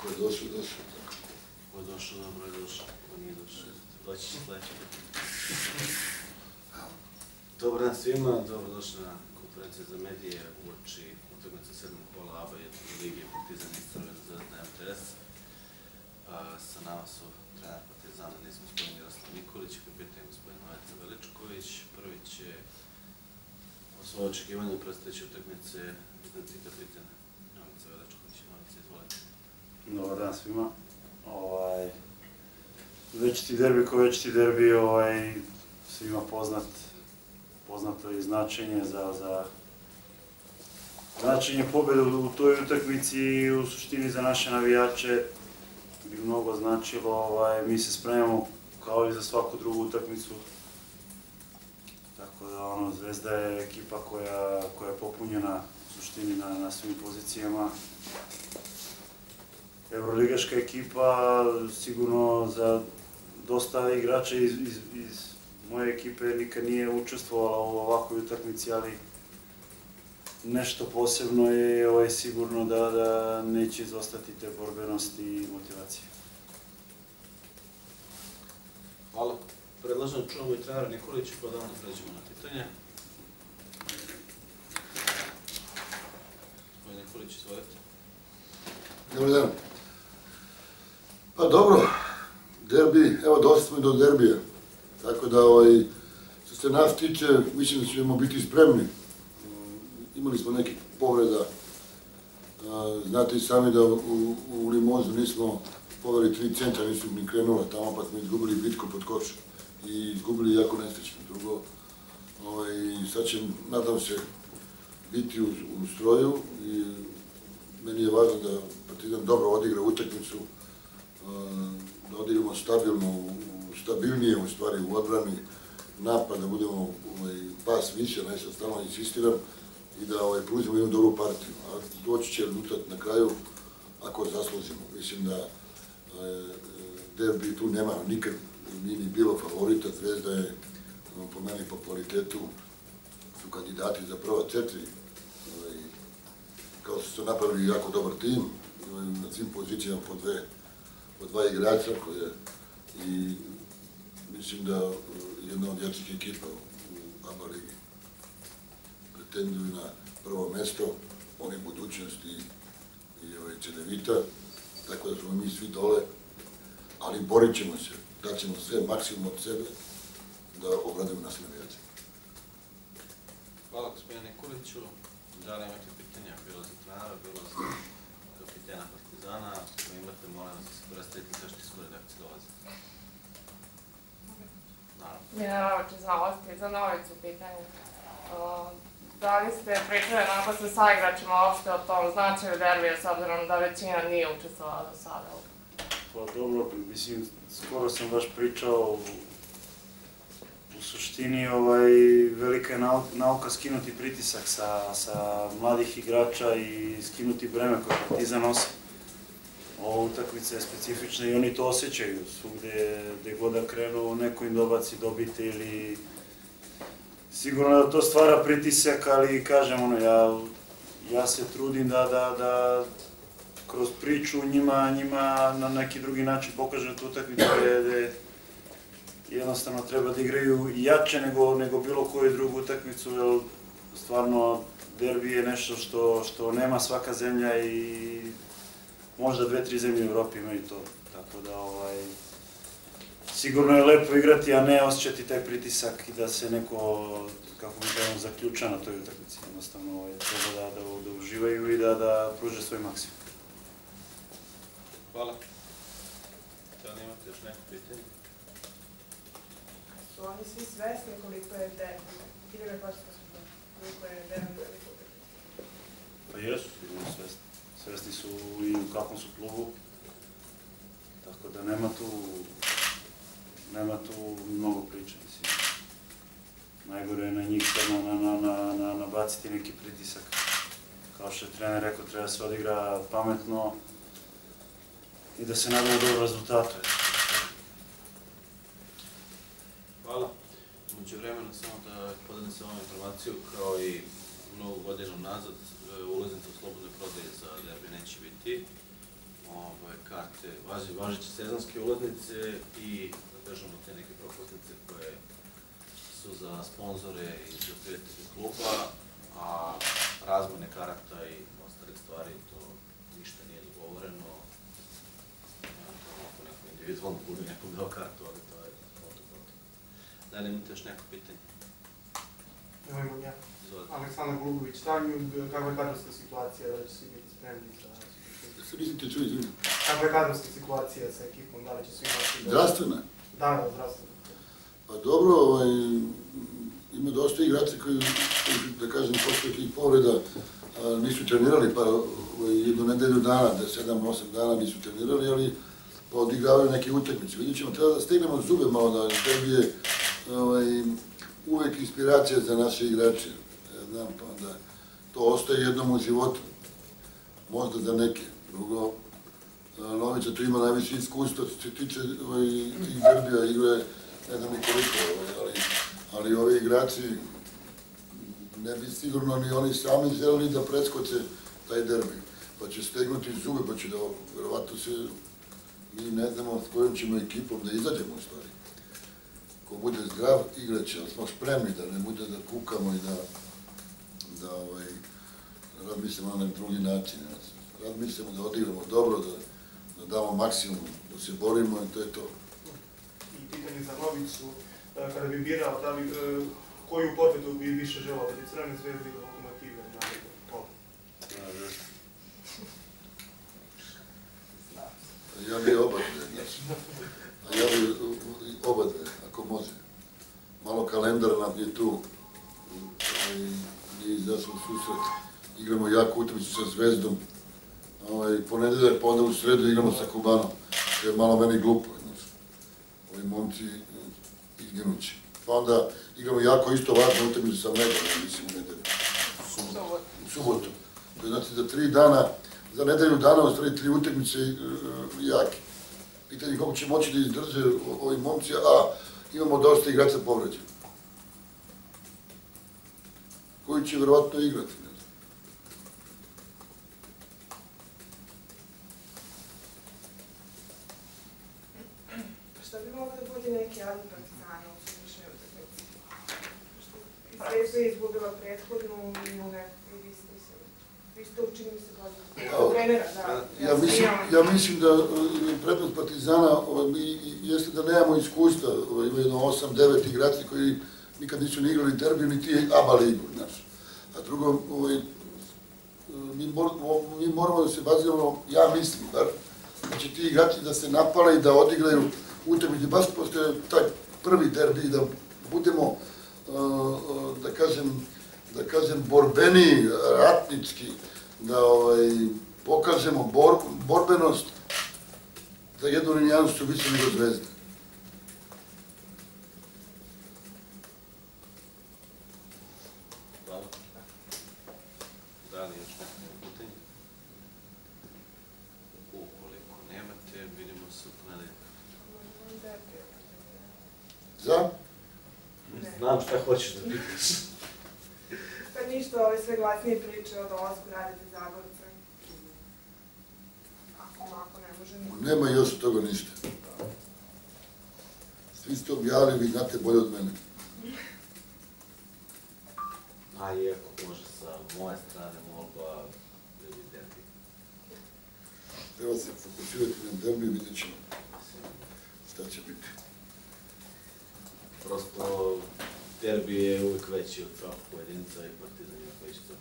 Ko je došao, došao. Ko je došao, dobro je došao. Ko nije došao, doći će sledeće. Dobar dan svima, dobrodošli na konferenciju za medije uoči utakmice 7. kola ABA lige Partizan iz Crvene Zvezde MTS. Sa nama su trener Partizana, nismo gospodin Miroslav Nikolić, kapitan gospodin Novica Veličković. Prvi će o svoje očekivanje predstavljajući utakmice iznad kapitan Novica Veličković. Novica, izvolite. Dobar dan svima. Večiti derbi ko večiti derbi, svima poznato je značenje za značenje pobjede u toj utakmici i u suštini za naše navijače bi mnogo značilo. Mi se spremamo kao i za svaku drugu utakmicu. Tako da Zvezda je ekipa koja je popunjena u suštini na svim pozicijama. Euroligaška ekipa, sigurno za dosta igrača iz moje ekipe nikad nije učestvovala u ovakvoj utakmici, ali nešto posebno je sigurno da neće izostati te borbenosti i motivacije. Hvala. Predlažem čujemo i trenera Nikolića, pa da onda pređemo na pitanje. Gospodin Nikolić, izvolite. Dobar dan. Pa dobro, derbi, evo došli smo i do derbija. Tako da, što se nas tiče, mislim da ćemo biti spremni. Imali smo nekih povreda. Znate i sami da u Limozu nismo poveli 3 centra, nisu ni krenula tamo, pa smo izgubili bitku pod koš. I izgubili jako nesrećno. Drugo, sad će, nadam se, biti u stroju i meni je važno da Partizan dobro odigra utakmicu, da odigramo stabilnije u stvari u odbrani, napad, da budemo pas više, nešto stalno insistiram i da pružimo jednu dobru partiju. A doći će rezultat na kraju ako zaslužimo. Mislim da derbi tu nema nikad nije ni bilo favorita. Zvezda je po meni po kvalitetu su kandidati za prva 4. Kao što su napravili jako dobar tim, na svim pozicijama po 2 igrača i mislim da jedna od jačih ekipa u ABA ligi pretenduju na prvo mesto, one budućnosti i Cedevita, tako da smo mi svi dole, ali borit ćemo se, daćemo sve maksimum od sebe da obradimo nas navijače. Hvala gospodine Nikoliću. Da li imate pitanja, bilo za trenera, bilo za kapitena Partizana? Ako imate, molim vas da se predstavite zašto iz koje redakcije dolaze. Naravno. Milena Čizalosti, za Novicu pitanje. Da li ste pričali onako sa saigračima uopšte o tom značaju derbija, s obzirom da većina nije učestvovala do sada? Pa dobro, mislim, skoro sam baš pričao u suštini velika je nauka skinuti pritisak sa mladih igrača i skinuti breme koje Partizan nosi. Ova utakmica je specifična i oni to osjećaju. Gde god da krenu, neko im dobaci dobite ili... Sigurno da to stvara pritisak, ali kažem, ja se trudim da kroz priču njima na neki drugi način pokažem tu utakmicu gde jednostavno treba da igraju jače nego bilo koju drugu utakmicu, jer stvarno derbi je nešto što nema svaka zemlja i možda 2-3 zemlje u Evropi imaju to. Tako da sigurno je lepo igrati, a ne osjećati taj pritisak i da se neko, kako mi kažemo, zaključa na toj utakmici. Jednostavno treba da uživaju i da pruže svoj maksimum. Hvala. Da li imate još neko pitanje? Su oni svi svesni koliko je derbi? Ili koliko je derbi velika utakmica? Pa jesu, sigurno svesni. Svesni su i u kakvom su klubu. Tako da nema tu mnogo priče, mislim. Najgore je na njih sad nabaciti neki pritisak. Kao što je trener rekao, treba se odigra pametno i da se nadamo dobro rezultatu. Hvala. Umeđu vremena samo da podelim se ovom informaciju, kao i mnogo godina nazad, ulaznica u slobodnoj prodaji za derbi neće biti. karte, važeće sezonske ulaznice i da kažemo te neke propusnice koje su za sponzore i za prijatelje kluba, a razmene karata i ostalih stvari, to ništa nije dogovoreno. Ako neko individualno bude nekom dao kartu, ali to je to. Da li imate još neko pitanje? Evo imam ja. Izvolite. Aleksandar Golubović, kakva je kadrovska situacija, da će svi biti spremni za... Se mislite čuj, izvini. Kakva je kadrovska situacija sa ekipom, da li će svi imati... Zdravstvena? Da, zdravstvena. Pa dobro, ima dosta igrača koji, da kažem, posle tih povreda nisu trenirali, pa jednu nedelju dana, 7-8 dana nisu trenirali, ali odigravaju neke utakmice. Vidjet ćemo, treba da stegnemo zube malo, da tebi je uvek inspiracija za naše igrače. Ja znam, pa onda to ostaje jednom u životu, možda za neke. Drugo, Novića tu ima najviše iskustva, što se tiče tih derbija igre, ne znam ni koliko, ali ovi igrači ne bi sigurno ni oni sami želeli da preskoče taj derbi. Pa će stegnuti zube, pa će da, verovatno se, mi ne znamo s kojom ćemo ekipom da izađemo u stvari. Ko bude zdrav, igraće, ali smo spremni da ne bude da kukamo i da razmislimo na drugi način. Razmislimo da odigramo dobro, da damo maksimum, da se borimo i to je to. I pitanje za Noviću, kada bi birao, koju potrebu bi više želao, da bi Crvene zvezde ili Lokomotive naredno? Ja bi oba dve, znači. A ja bi oba dve, ako može. Malo kalendar nam je tu, nije izašao u susret. Igramo jaku utakmicu sa Zvezdom. Ponedeljak, pa onda u sredu igramo sa Kubanom. To je malo meni glupo, znači. Ovi momci izginući. Pa onda igramo jako isto važnu utakmicu sa Medom, mislim u nedelju. U subotu. To je znači za 3 dana, za nedelju dana ostali 3 utakmice jake. Pitanje kako će moći da izdrže ovi momci, a imamo dosta igrača povređena. Koji će verovatno igrati. Šta bi moglo da bude neki adut Partizana u sutrašnjoj utakmici? Zvezda je izgubila prethodnu i vi ste učinili se bolje. Trenera, da. Ja mislim da prednost Partizana jeste da nemamo iskustva. Ima jedno 8-9 igrači koji nikad nisu ni igrali derbiju, ni ti ABA ligu, znaš. A drugo, mi moramo da se baziramo, ja mislim, da će ti igrači da se napale i da odigraju utakmice, baš posle taj prvi derbi, da budemo, da kažem, borbeni, ratnički, da pokažemo borbenost za jednu nijansu više nego Zvezda. Hvala. Da li još neko pitanje? Ukoliko nemate, vidimo se u ponedeljak. Za? Znam šta hoćeš da pitaš. Pa ništa, ove sve glasnije priče o dolasku Radete Zagorca. Ako ne možemo... Nema još od toga ništa. Svi ste objavili, vi znate bolje od mene. A i ako može sa moje strane molba ili derbi. Treba se fokusirati na derbi i vidjet ćemo šta će biti. Prosto derbi je uvijek veći od svakog pojedinca i Partizan ima veći to.